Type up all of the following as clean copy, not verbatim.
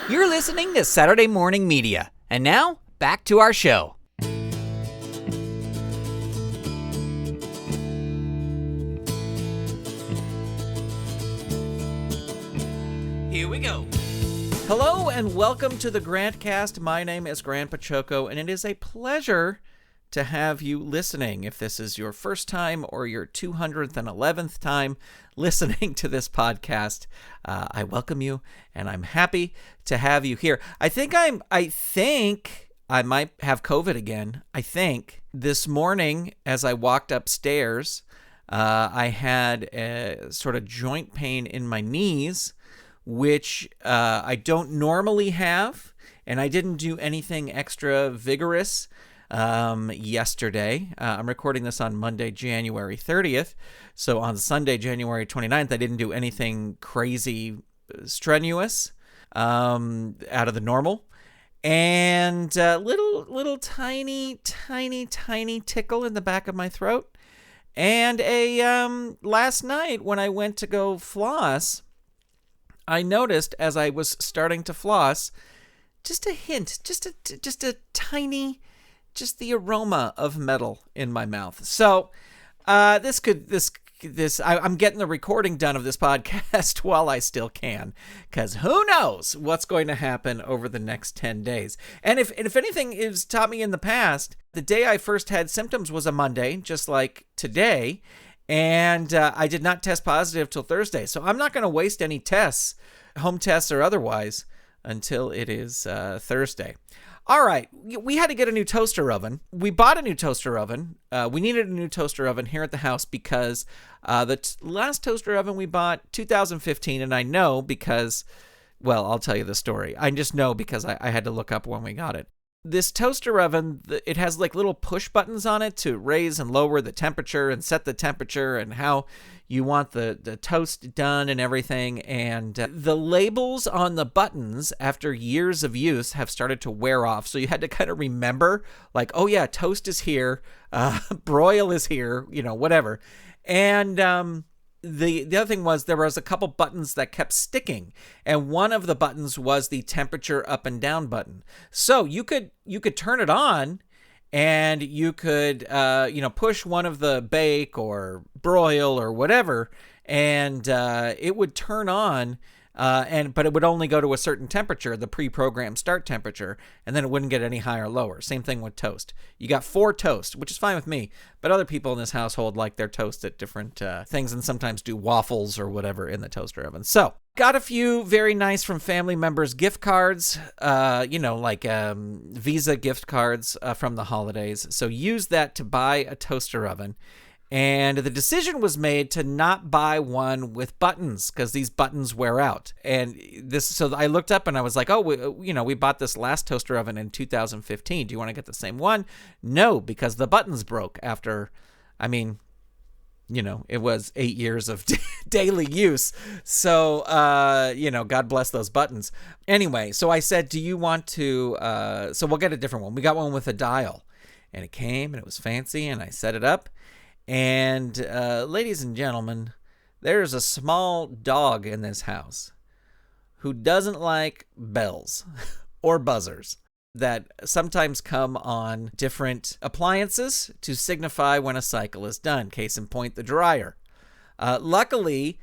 You're listening to Saturday Morning Media. And now, back to our show. Here we go. Hello and welcome to the GrantCast. My name is Grant Baciocco, and it is a pleasure to have you listening. If this is your first time or your 211th time listening to this podcast, I welcome you, and I'm happy to have you here. I think I might have COVID again. I think this morning as I walked upstairs, I had a sort of joint pain in my knees, which I don't normally have, and I didn't do anything extra vigorous yesterday. I'm recording this on Monday, January 30th. So on Sunday, January 29th, I didn't do anything crazy strenuous out of the normal. And little tiny tickle in the back of my throat. And last night when I went to go floss, I noticed as I was starting to floss, just a hint, just a tiny, just the aroma of metal in my mouth. So I'm getting the recording done of this podcast while I still can, because who knows what's going to happen over the next 10 days. And if anything has taught me in the past, the day I first had symptoms was a Monday, just like today. And I did not test positive till Thursday. So I'm not going to waste any tests, home tests or otherwise, until it is Thursday. All right. We had to get a new toaster oven. We bought a new toaster oven. We needed a new toaster oven here at the house because the last toaster oven we bought, 2015, and I know because, well, I'll tell you the story. I just know because I had to look up when we got it. This toaster oven, it has like little push buttons on it to raise and lower the temperature and set the temperature and how you want the toast done and everything. And the labels on the buttons after years of use have started to wear off. So you had to kind of remember like, oh yeah, toast is here, broil is here, whatever. And the other thing was there was a couple buttons that kept sticking, and one of the buttons was the temperature up and down button. So you could turn it on, and you could push one of the bake or broil or whatever, and it would turn on. But it would only go to a certain temperature, the pre-programmed start temperature, and then it wouldn't get any higher or lower. Same thing with toast. You got 4 toast, which is fine with me, but other people in this household like their toast at different things and sometimes do waffles or whatever in the toaster oven. So, got a few very nice from family members gift cards, like Visa gift cards from the holidays. So use that to buy a toaster oven. And the decision was made to not buy one with buttons because these buttons wear out. So I looked up and I was like, oh, we bought this last toaster oven in 2015. Do you want to get the same one? No, because the buttons broke after, it was 8 years of daily use. So, God bless those buttons. Anyway, so I said, do you want to, so we'll get a different one. We got one with a dial, and it came and it was fancy, and I set it up. And ladies and gentlemen, there's a small dog in this house who doesn't like bells or buzzers that sometimes come on different appliances to signify when a cycle is done. Case in point, the dryer. Luckily,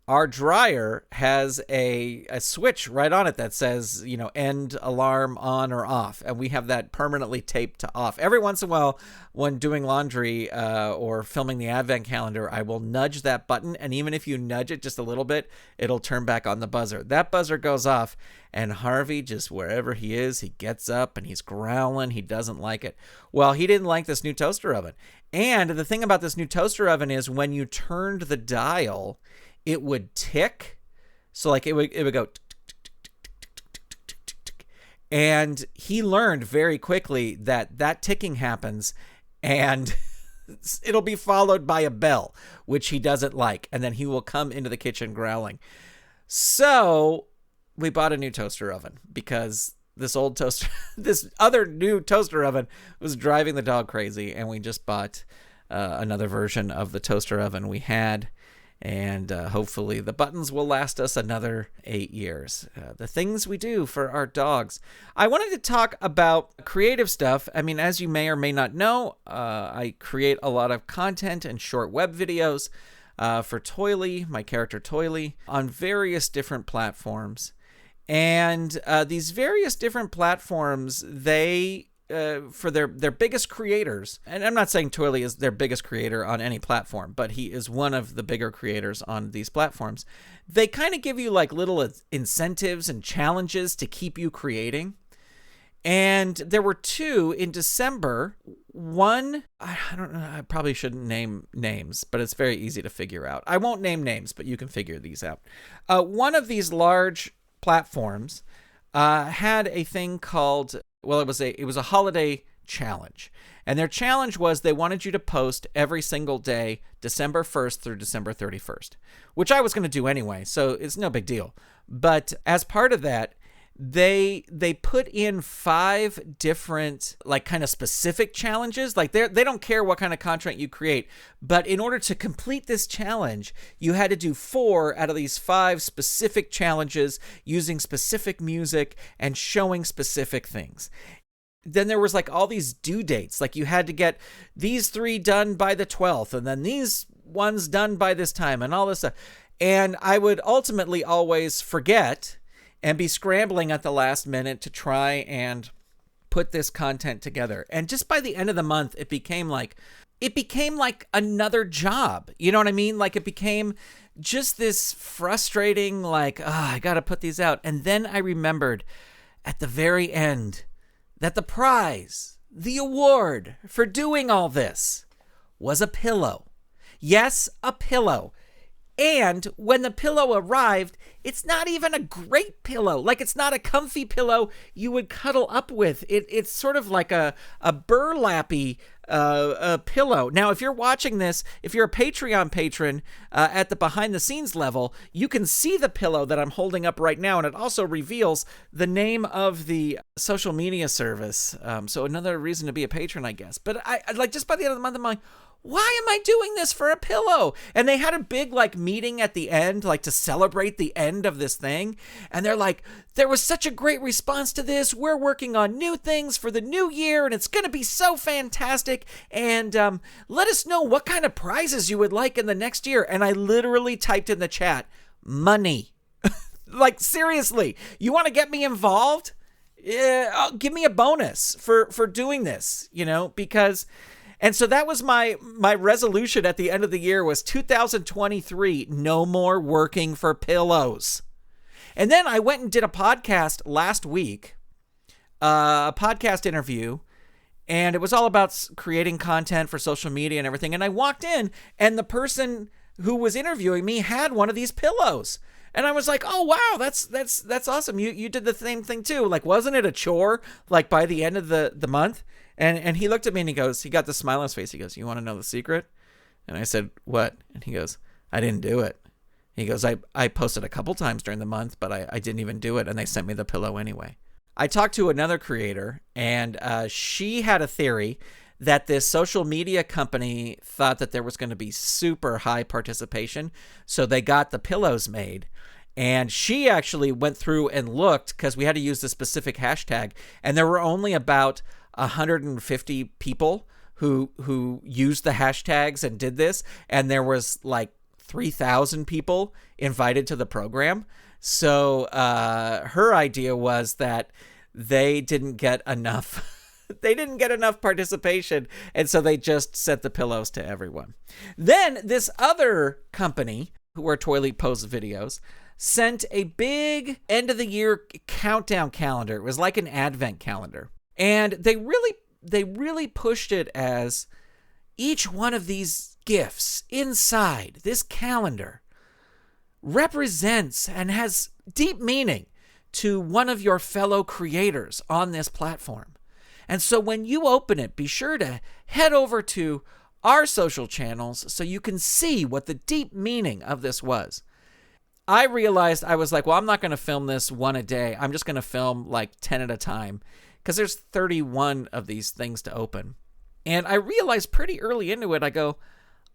our dryer has a switch right on it that says, end alarm on or off. And we have that permanently taped to off. Every once in a while, when doing laundry or filming the advent calendar, I will nudge that button. And even if you nudge it just a little bit, it'll turn back on the buzzer. That buzzer goes off. And Harvey, just wherever he is, he gets up and he's growling. He doesn't like it. Well, he didn't like this new toaster oven. And the thing about this new toaster oven is when you turned the dial, it would tick. So like it would go. And he learned very quickly that ticking happens and it'll be followed by a bell, which he doesn't like. And then he will come into the kitchen growling. So we bought a new toaster oven because this other new toaster oven was driving the dog crazy. And we just bought another version of the toaster oven we had. And hopefully the buttons will last us another 8 years. The things we do for our dogs. I wanted to talk about creative stuff. I mean, as you may or may not know, I create a lot of content and short web videos for Toily, my character Toily, on various different platforms. And these various different platforms, they... for their biggest creators, and I'm not saying Toily is their biggest creator on any platform, but he is one of the bigger creators on these platforms. They kind of give you like little incentives and challenges to keep you creating. And there were two in December. One, I don't know, I probably shouldn't name names, but it's very easy to figure out. I won't name names, but you can figure these out. One of these large platforms had a thing called... Well, it was a holiday challenge. And their challenge was they wanted you to post every single day, December 1st through December 31st, which I was going to do anyway, so it's no big deal. But as part of that, they put in 5 different, like, kind of specific challenges. Like, they don't care what kind of content you create, but in order to complete this challenge, you had to do 4 out of these 5 specific challenges using specific music and showing specific things. Then there was like all these due dates. Like, you had to get these 3 done by the 12th, and then these ones done by this time, and all this stuff. And I would ultimately always forget and be scrambling at the last minute to try and put this content together. And just by the end of the month, it became like another job. You know what I mean? Like, it became just this frustrating, like, I got to put these out. And then I remembered at the very end that the prize, the award for doing all this, was a pillow. Yes, a pillow. And when the pillow arrived, it's not even a great pillow. Like, it's not a comfy pillow you would cuddle up with. It's sort of like a burlappy pillow. Now, if you're watching this, if you're a Patreon patron at the behind the scenes level, you can see the pillow that I'm holding up right now. And it also reveals the name of the social media service. So another reason to be a patron, I guess. But I like, just by the end of the month, I'm like, why am I doing this for a pillow? And they had a big like meeting at the end, like to celebrate the end of this thing. And they're like, there was such a great response to this. We're working on new things for the new year, and it's going to be so fantastic. And let us know what kind of prizes you would like in the next year. And I literally typed in the chat, money. Like, seriously, you want to get me involved? Yeah, give me a bonus for doing this, you know, because... And so that was my resolution at the end of the year was 2023, no more working for pillows. And then I went and did a podcast last week, a podcast interview, and it was all about creating content for social media and everything. And I walked in, and the person who was interviewing me had one of these pillows. And I was like, oh, wow, that's awesome. You did the same thing too. Like, wasn't it a chore, like, by the end of the month? And he looked at me and he got the smile on his face. He goes, you want to know the secret? And I said, what? And he goes, I didn't do it. He goes, I posted a couple times during the month, but I didn't even do it. And they sent me the pillow anyway. I talked to another creator, and she had a theory that this social media company thought that there was going to be super high participation. So they got the pillows made. And she actually went through and looked, because we had to use the specific hashtag, and there were only about 150 people who used the hashtags and did this, and there was like 3,000 people invited to the program. So her idea was that they didn't get enough participation, and so they just sent the pillows to everyone. Then this other company, where Toily posts videos, sent a big end of the year countdown calendar. It was like an advent calendar. And they really pushed it as each one of these gifts inside this calendar represents and has deep meaning to one of your fellow creators on this platform. And so when you open it, be sure to head over to our social channels so you can see what the deep meaning of this was. I realized, I was like, well, I'm not going to film this one a day. I'm just going to film like 10 at a time, because there's 31 of these things to open. And I realized pretty early into it, I go,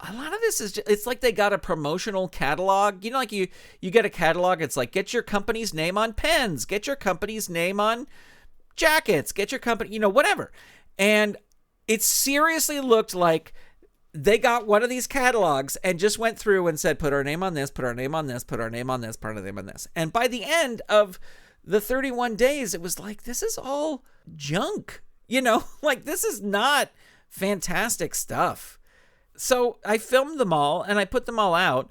a lot of this is just, it's like they got a promotional catalog. You know, like you get a catalog. It's like, get your company's name on pens, get your company's name on jackets, get your company, whatever. And it seriously looked like they got one of these catalogs and just went through and said, put our name on this, put our name on this, put our name on this, put our name on this. And by the end of the 31 days, it was like, this is all junk, like this is not fantastic stuff. So I filmed them all and I put them all out.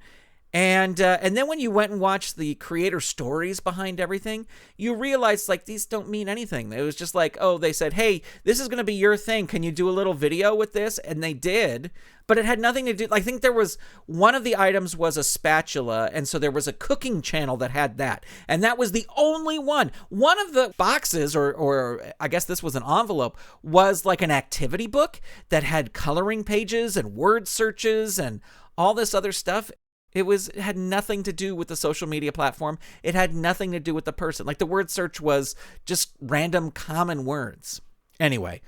And then when you went and watched the creator stories behind everything, you realize like these don't mean anything. It was just like, oh, they said, hey, this is going to be your thing. Can you do a little video with this? And they did, but it had nothing to do. I think there was one of the items was a spatula. And so there was a cooking channel that had that. And that was the only one. One of the boxes, or I guess this was an envelope, was like an activity book that had coloring pages and word searches and all this other stuff. It had nothing to do with the social media platform. It had nothing to do with the person. Like the word search was just random common words. Anyway,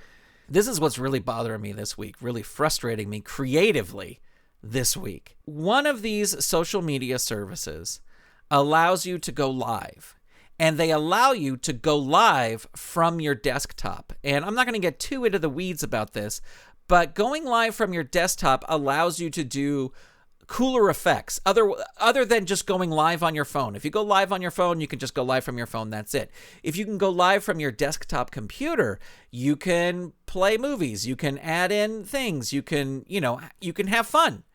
this is what's really bothering me this week, really frustrating me creatively this week. One of these social media services allows you to go live, and they allow you to go live from your desktop. And I'm not going to get too into the weeds about this, but going live from your desktop allows you to do cooler effects other than just going live on your phone. If you go live on your phone, you can just go live from your phone. That's it. If you can go live from your desktop computer, you can play movies, you can add in things, you can have fun.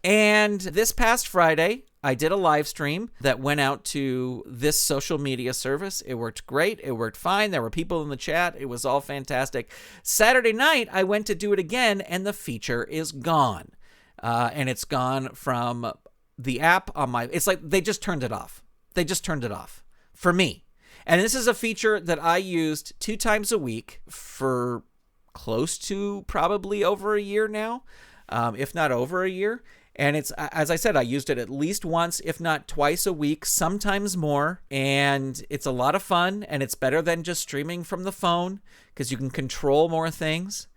And this past Friday, I did a live stream that went out to this social media service. It worked great. It worked fine. There were people in the chat. It was all fantastic. Saturday night, I went to do it again, and the feature is gone. And it's gone from the app on my... It's like they just turned it off. They just turned it off for me. And this is a feature that I used 2 times a week for close to probably over a year now, if not over a year. And it's, as I said, I used it at least once, if not twice a week, sometimes more. And it's a lot of fun, and it's better than just streaming from the phone because you can control more things.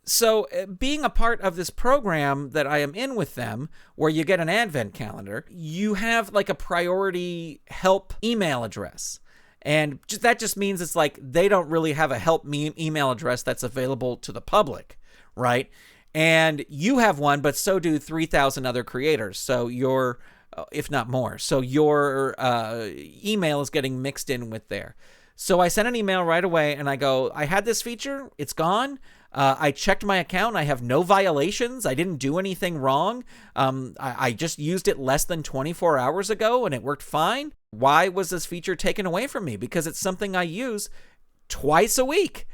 So being a part of this program that I am in with them, where you get an advent calendar, you have like a priority help email address. And that just means it's like they don't really have a help email address that's available to the public, right? And you have one, but so do 3,000 other creators. So your, if not more, so your email is getting mixed in with there. So I sent an email right away and I go, I had this feature, it's gone. I checked my account. I have no violations. I didn't do anything wrong. I just used it less than 24 hours ago and it worked fine. Why was this feature taken away from me? Because it's something I use twice a week.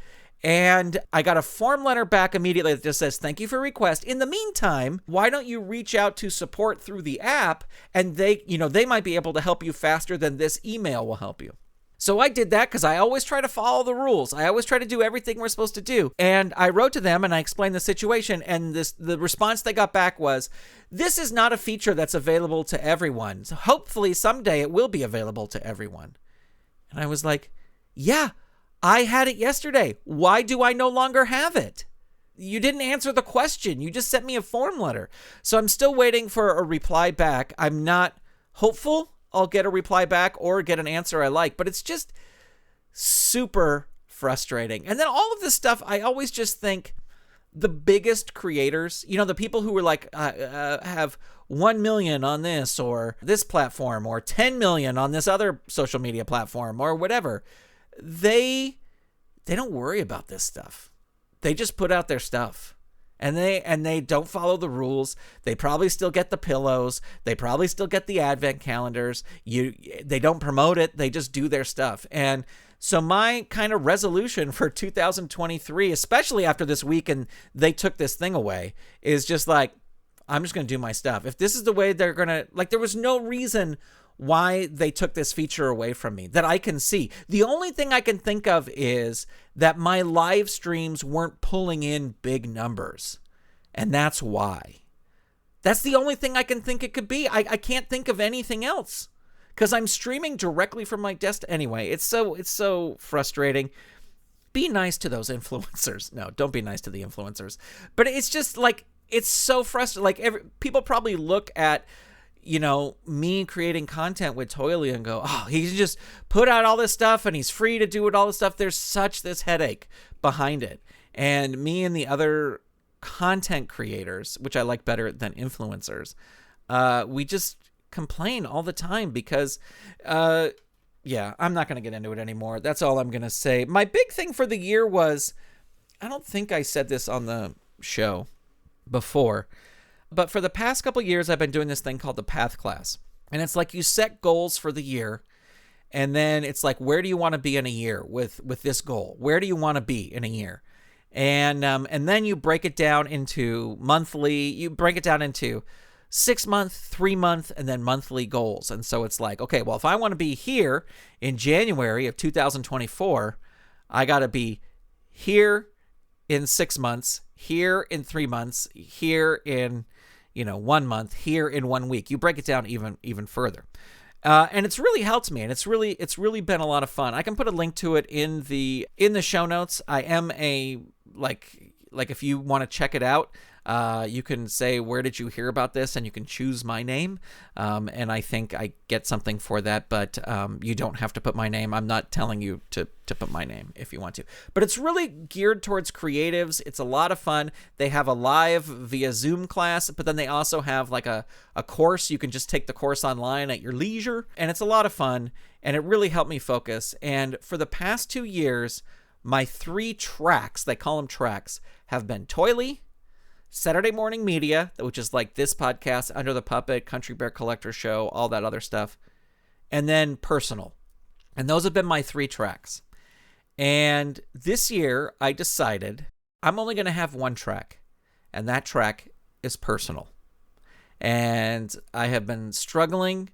And I got a form letter back immediately that just says, thank you for your request. In the meantime, why don't you reach out to support through the app, and they might be able to help you faster than this email will help you. So I did that because I always try to follow the rules. I always try to do everything we're supposed to do. And I wrote to them and I explained the situation. And the response they got back was, this is not a feature that's available to everyone. So hopefully someday it will be available to everyone. And I was like, yeah, I had it yesterday. Why do I no longer have it? You didn't answer the question. You just sent me a form letter. So I'm still waiting for a reply back. I'm not hopeful I'll get a reply back or get an answer I like, but it's just super frustrating. And then all of this stuff, I always just think the biggest creators, the people who were like, have 1 million on this or this platform or 10 million on this other social media platform or whatever, they don't worry about this stuff. They just put out their stuff. And they don't follow the rules. They probably still get the pillows. They probably still get the advent calendars. They don't promote it. They just do their stuff. And so my kind of resolution for 2023, especially after this week and they took this thing away, is just like, I'm just going to do my stuff. If this is the way they're going to, like, there was no reason why they took this feature away from me that I can see. The only thing I can think of is that my live streams weren't pulling in big numbers. And that's why. That's the only thing I can think it could be. I can't think of anything else because I'm streaming directly from my desktop. Anyway, it's so frustrating. Be nice to those influencers. No, don't be nice to the influencers. But it's just like, it's so frustrating. Like, people probably look at, me creating content with Toily and go, oh, he can just put out all this stuff and he's free to do it, all this stuff. There's such this headache behind it. And me and the other content creators, which I like better than influencers, we just complain all the time because, I'm not going to get into it anymore. That's all I'm going to say. My big thing for the year was, I don't think I said this on the show before, but for the past couple years, I've been doing this thing called the Path Class. And it's like you set goals for the year, and then it's like, where do you want to be in a year with this goal? Where do you want to be in a year? And then you break it down into monthly. You break it down into 6-month, 3-month, and then monthly goals. And so it's like, okay, well, if I want to be here in January of 2024, I got to be here in 6 months, here in 3 months, here in 1 month, here in 1 week. You break it down even further. And it's really helped me, and it's really been a lot of fun. I can put a link to it in the show notes. I am like if you want to check it out, you can say, where did you hear about this? And you can choose my name. And I think I get something for that, but you don't have to put my name. I'm not telling you to put my name if you want to. But it's really geared towards creatives. It's a lot of fun. They have a live via Zoom class, but then they also have like a course. You can just take the course online at your leisure. And it's a lot of fun. And it really helped me focus. And for the past 2 years, my 3 tracks, they call them tracks, have been Toily, Saturday Morning Media, which is like this podcast, Under the Puppet, Country Bear Collector Show, all that other stuff, and then Personal. And those have been my 3 tracks. And this year, I decided I'm only going to have 1 track, and that track is Personal. And I have been struggling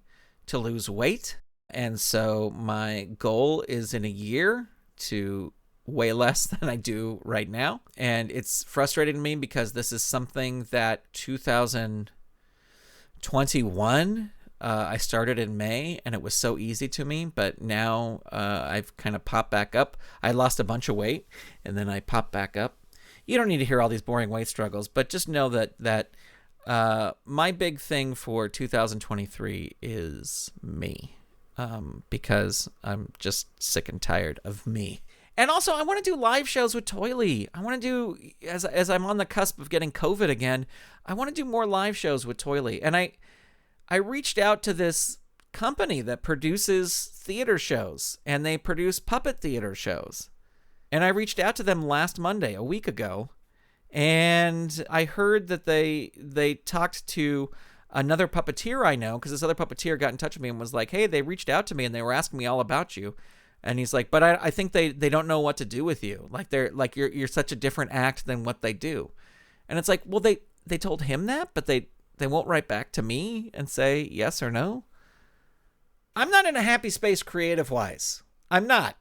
to lose weight, and so my goal is in a year to weigh less than I do right now. And it's frustrating to me because this is something that 2021, I started in May, and it was so easy to me. But now I've kind of popped back up. I lost a bunch of weight, and then I popped back up. You don't need to hear all these boring weight struggles, but just know that my big thing for 2023 is me, because I'm just sick and tired of me. And also, I want to do live shows with Toily. I want to do, as I'm on the cusp of getting COVID again, I want to do more live shows with Toily. And I reached out to this company that produces theater shows, and they produce puppet theater shows. And I reached out to them last Monday, a week ago, and I heard that they talked to another puppeteer I know, because this other puppeteer got in touch with me and was like, hey, they reached out to me and they were asking me all about you. And he's like, but I think they don't know what to do with you. Like, they're like, you're such a different act than what they do. And it's like, well, they told him that, but they won't write back to me and say yes or no. I'm not in a happy space creative wise. I'm not.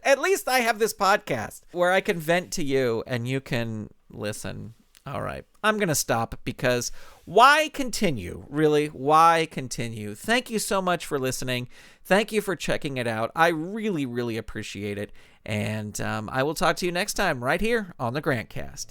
At least I have this podcast where I can vent to you and you can listen. All right. I'm going to stop because why continue? Really? Why continue? Thank you so much for listening. Thank you for checking it out. I really, really appreciate it. And I will talk to you next time right here on the GrantCast.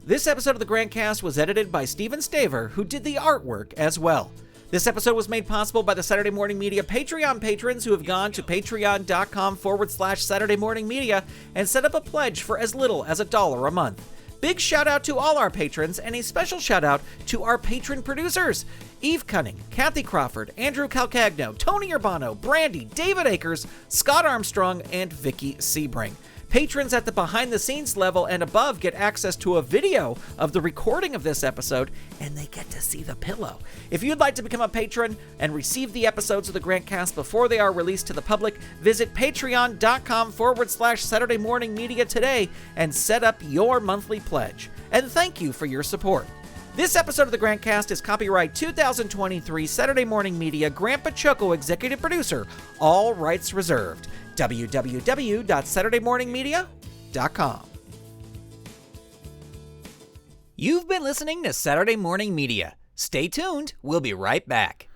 This episode of the GrantCast was edited by Stephen Staver, who did the artwork as well. This episode was made possible by the Saturday Morning Media Patreon patrons who have gone to patreon.com/Saturday Morning Media and set up a pledge for as little as $1 a month. Big shout out to all our patrons, and a special shout out to our patron producers: Eve Cunning, Kathy Crawford, Andrew Calcagno, Tony Urbano, Brandy, David Akers, Scott Armstrong, and Vicky Sebring. Patrons at the behind-the-scenes level and above get access to a video of the recording of this episode, and they get to see the pillow. If you'd like to become a patron and receive the episodes of the GrantCast before they are released to the public, visit patreon.com/Saturday Morning Media today and set up your monthly pledge. And thank you for your support. This episode of the GrantCast is copyright 2023 Saturday Morning Media, Grant Baciocco, executive producer, all rights reserved. www.saturdaymorningmedia.com. You've been listening to Saturday Morning Media. Stay tuned. We'll be right back.